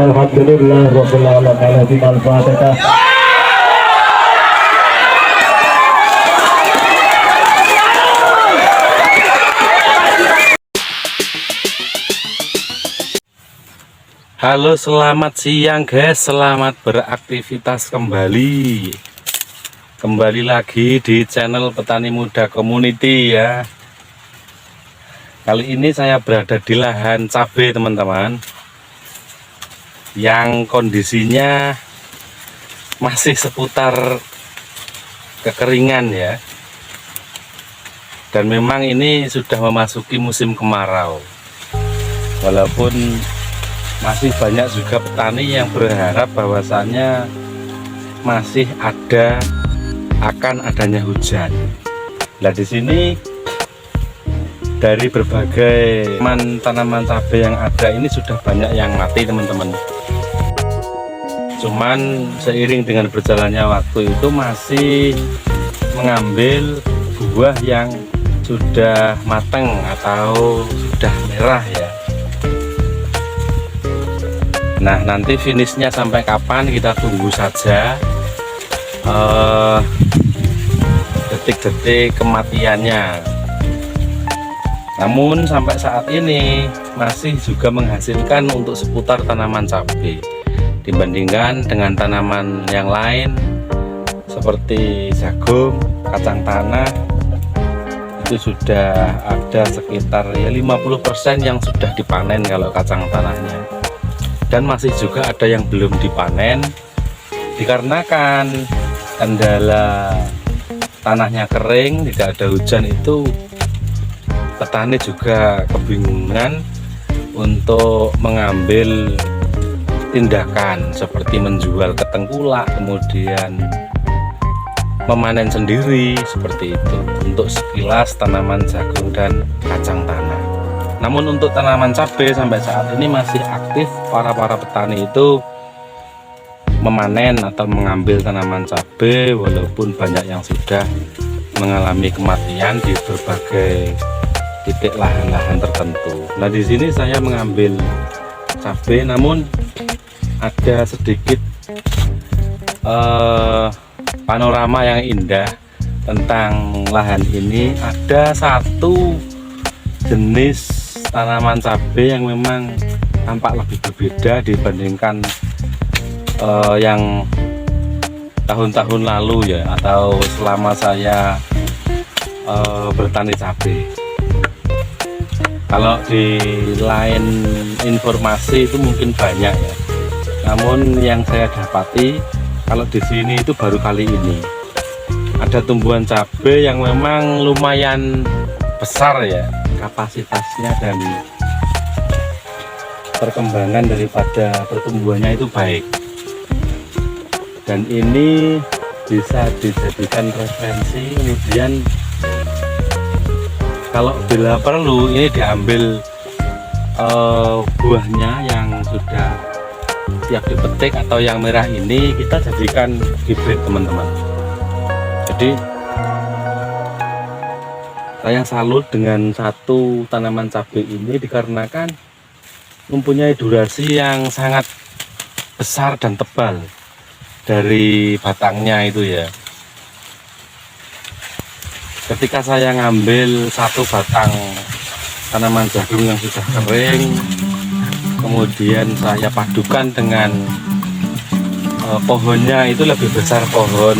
Alhamdulillah Rabbil Alamin. Al-Fatihah. Halo, selamat siang guys, selamat beraktivitas kembali lagi di channel Petani Muda Community ya. Kali ini saya berada di lahan cabai teman-teman, yang kondisinya masih seputar kekeringan ya. Dan memang ini sudah memasuki musim kemarau, walaupun masih banyak juga petani yang berharap bahwasannya masih akan adanya hujan. Nah, di sini dari berbagai tanaman cabai yang ada ini sudah banyak yang mati teman-teman. Cuman seiring dengan berjalannya waktu itu masih mengambil buah yang sudah matang atau sudah merah ya. Nah, nanti finishnya sampai kapan kita tunggu saja detik-detik kematiannya. Namun sampai saat ini masih juga menghasilkan untuk seputar tanaman cabai dibandingkan dengan tanaman yang lain seperti jagung, kacang tanah. Itu sudah ada sekitar ya 50% yang sudah dipanen kalau kacang tanahnya. Dan masih juga ada yang belum dipanen dikarenakan kendala tanahnya kering, tidak ada hujan. Itu petani juga kebingungan untuk mengambil tindakan seperti menjual ke tengkulak, kemudian memanen sendiri seperti itu untuk sekilas tanaman jagung dan kacang tanah. Namun untuk tanaman cabai sampai saat ini masih aktif para petani itu memanen atau mengambil tanaman cabai, walaupun banyak yang sudah mengalami kematian di berbagai titik lahan-lahan tertentu. Nah, di sini saya mengambil cabai, namun ada sedikit panorama yang indah tentang lahan ini. Ada satu jenis tanaman cabai yang memang tampak lebih berbeda dibandingkan yang tahun-tahun lalu ya, atau selama saya bertani cabai. Kalau di lain informasi itu mungkin banyak ya, namun yang saya dapati kalau di sini itu baru kali ini ada tumbuhan cabai yang memang lumayan besar ya kapasitasnya, dan perkembangan daripada pertumbuhannya itu baik. Dan ini bisa dijadikan referensi, kemudian kalau bila perlu ini diambil buahnya yang sudah siap dipetik atau yang merah ini kita jadikan hibrid teman-teman. Jadi saya salut dengan satu tanaman cabai ini dikarenakan mempunyai durasi yang sangat besar dan tebal dari batangnya itu ya. Ketika saya ngambil satu batang tanaman jagung yang sudah kering, kemudian saya padukan dengan pohonnya, itu lebih besar pohon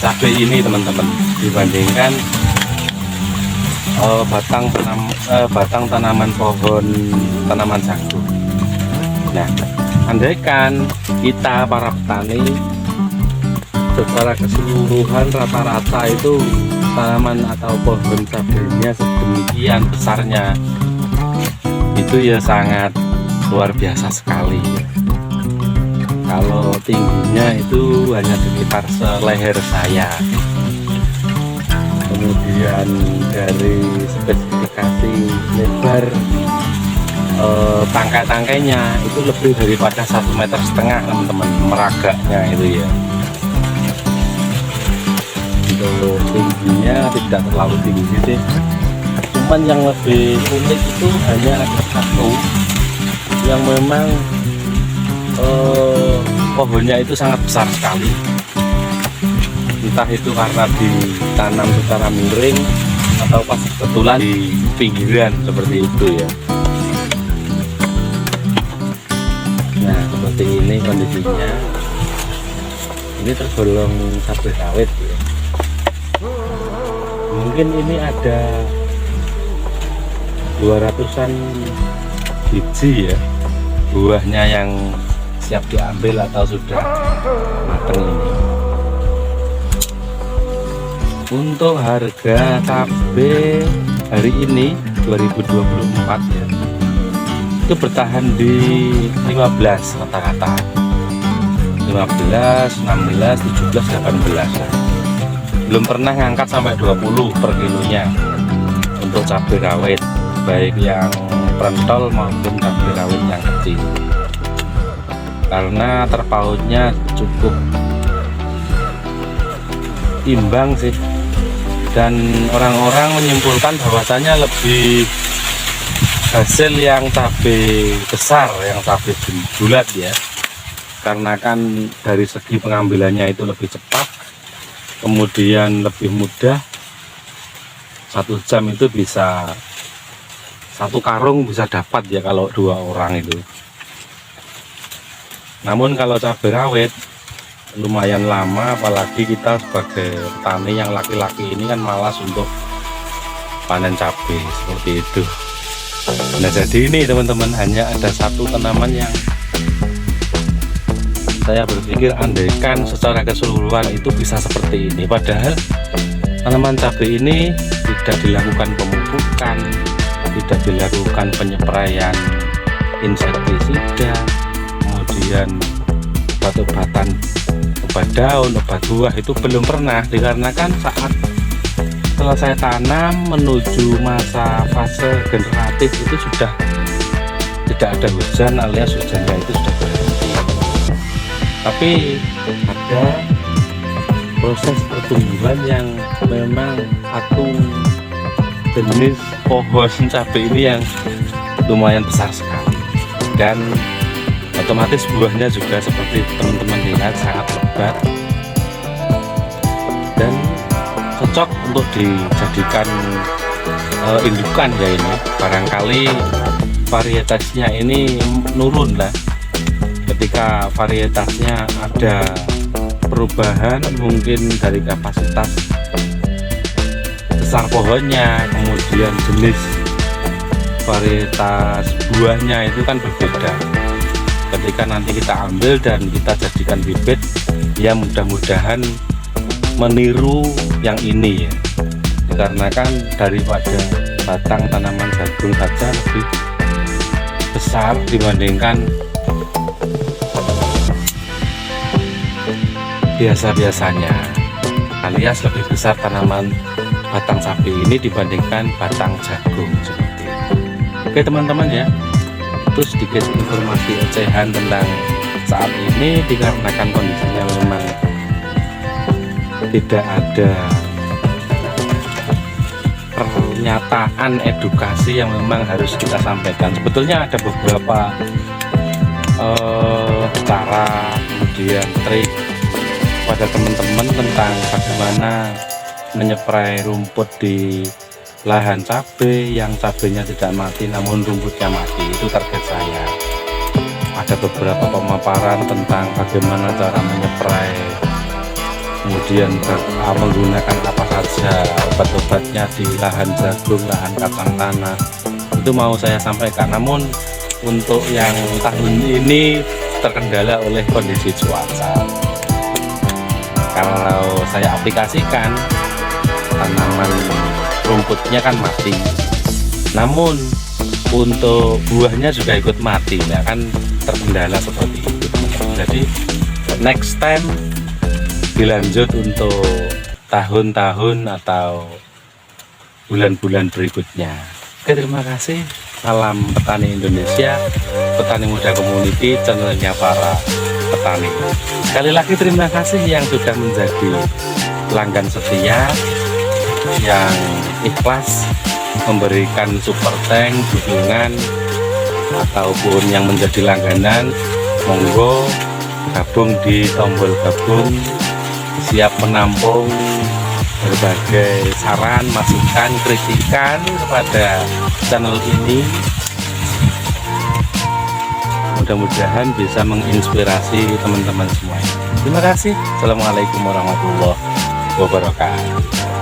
cabai ini teman-teman dibandingkan batang tanaman pohon tanaman jagung. Nah, andaikan kita para petani secara keseluruhan rata-rata itu tanaman atau pohon cabainya sedemikian besarnya, itu ya sangat luar biasa sekali ya. Kalau tingginya itu hanya sekitar seleher saya. Kemudian dari spesifikasi lebar tangkai-tangkainya itu lebih daripada 1,5 meter teman-teman, meragaknya itu ya. Untuk tingginya tidak terlalu tinggi sih, cuman yang lebih unik itu hanya ada satu yang memang pohonnya itu sangat besar sekali. Entah itu karena ditanam secara miring atau pas kebetulan di pinggiran seperti itu ya. Nah seperti ini kondisinya. Ini tergolong cabai rawit ya. Mungkin ini ada 200-an biji ya buahnya yang siap diambil atau sudah matang ini. Untuk harga cabai hari ini 2024 ya, itu bertahan di 15 rata-rata, 15, 16, 17, 18. Belum pernah ngangkat sampai 20 per kilonya untuk cabai rawit, baik yang pentol maupun cabai rawit yang kecil, karena terpautnya cukup imbang sih. Dan orang-orang menyimpulkan bahwasanya lebih hasil yang cabai besar, yang cabai bulat ya, karena kan dari segi pengambilannya itu lebih cepat, kemudian lebih mudah. 1 jam itu bisa 1 karung bisa dapat ya kalau 2 orang itu. Namun kalau cabai rawit lumayan lama, apalagi kita sebagai petani yang laki-laki ini kan malas untuk panen cabai seperti itu. Nah jadi ini teman-teman, hanya ada 1 tanaman yang saya berpikir andaikan secara keseluruhan itu bisa seperti ini, padahal tanaman cabai ini tidak dilakukan pemupukan, tidak dilakukan penyepraian insektisida, kemudian obat-obatan, obat daun, obat buah itu belum pernah, dikarenakan saat selesai tanam menuju masa fase generatif itu sudah tidak ada hujan, alias hujannya itu sudah berhenti. Tapi ada proses pertumbuhan yang memang satu jenis pohon cabai ini yang lumayan besar sekali, dan otomatis buahnya juga seperti teman-teman lihat sangat lebat dan cocok untuk dijadikan indukan ya. Ini barangkali varietasnya ini nurun lah, ketika varietasnya ada perubahan mungkin dari kapasitas besar pohonnya, kemudian jenis varietas buahnya itu kan berbeda. Ketika nanti kita ambil dan kita jadikan bibit, ya mudah-mudahan meniru yang ini ya, dikarenakan daripada batang tanaman jagung saja lebih besar dibandingkan biasa-biasanya, alias lebih besar tanaman batang cabai ini dibandingkan batang jagung seperti itu. Oke teman-teman ya, itu sedikit informasi ocehan tentang saat ini, dikarenakan kondisinya memang tidak ada pernyataan edukasi yang memang harus kita sampaikan. Sebetulnya ada beberapa cara, kemudian trik pada teman-teman tentang bagaimana menyeprai rumput di lahan cabai yang cabainya tidak mati namun rumputnya mati. Itu target saya. Ada beberapa pemaparan tentang bagaimana cara menyeprai, kemudian menggunakan apa saja obat-obatnya di lahan jagung, lahan kacang tanah, itu mau saya sampaikan. Namun untuk yang tahun ini terkendala oleh kondisi cuaca. Kalau saya aplikasikan, tanaman rumputnya kan mati, namun untuk buahnya juga ikut mati, ya kan terkendala seperti itu. Jadi next time dilanjut untuk tahun-tahun atau bulan-bulan berikutnya. Oke, terima kasih. Salam petani Indonesia, petani muda community, channelnya para petani. Sekali lagi terima kasih yang sudah menjadi pelanggan setia, yang ikhlas memberikan super thank, dukungan, ataupun yang menjadi langganan. Monggo gabung di tombol gabung, siap menampung berbagai saran, masukan, kritikan kepada channel ini. Mudah-mudahan bisa menginspirasi teman-teman semua. Terima kasih. Assalamualaikum warahmatullahi wabarakatuh.